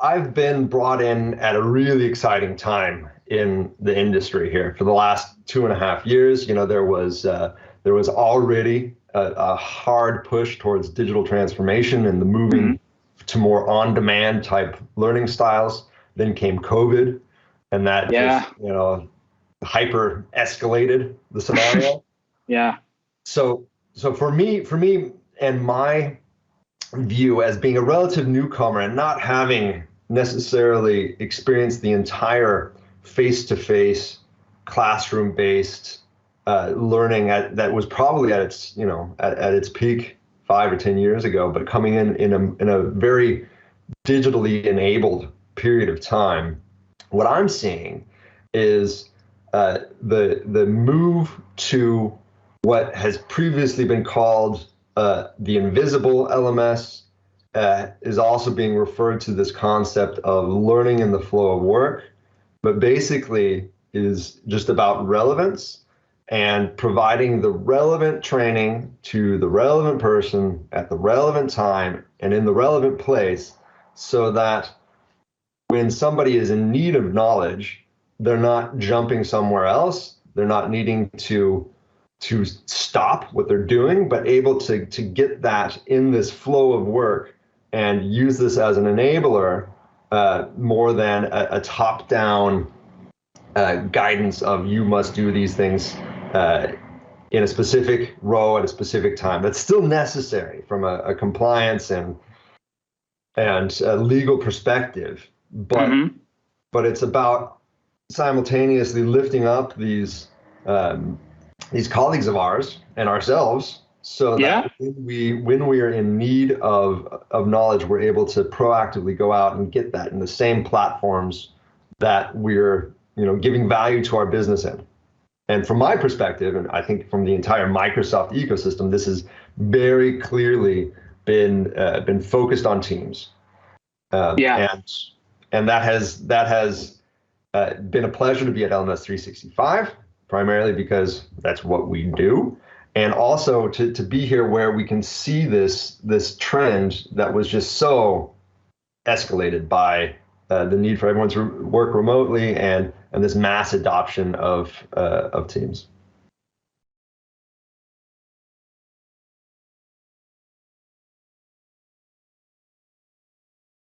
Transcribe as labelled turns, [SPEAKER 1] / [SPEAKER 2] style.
[SPEAKER 1] I've been brought in at a really exciting time in the industry here. For the last 2.5 years, there was already a hard push towards digital transformation and the moving to more on-demand type learning styles. Then came COVID, and that just hyper escalated the scenario.
[SPEAKER 2] Yeah.
[SPEAKER 1] So for me, and my view as being a relative newcomer and not having necessarily experienced the entire face-to-face classroom-based learning that was probably at its at its peak 5 or 10 years ago, but coming in a very digitally enabled period of time, what I'm seeing is the move to what has previously been called the invisible LMS is also being referred to this concept of learning in the flow of work, but basically is just about relevance and providing the relevant training to the relevant person at the relevant time and in the relevant place, so that when somebody is in need of knowledge, they're not jumping somewhere else. They're not needing to stop what they're doing, but able to get that in this flow of work and use this as an enabler more than a top-down guidance of you must do these things in a specific row at a specific time. That's still necessary from a compliance and a legal perspective, but it's about simultaneously lifting up these colleagues of ours and ourselves, so that when we are in need of knowledge, we're able to proactively go out and get that in the same platforms that we're giving value to our business in. And from my perspective, and I think from the entire Microsoft ecosystem, this has very clearly been focused on teams. And that has been a pleasure to be at LMS 365. Primarily because that's what we do, and also to be here where we can see this trend that was just so escalated by the need for everyone to work remotely and this mass adoption of Teams.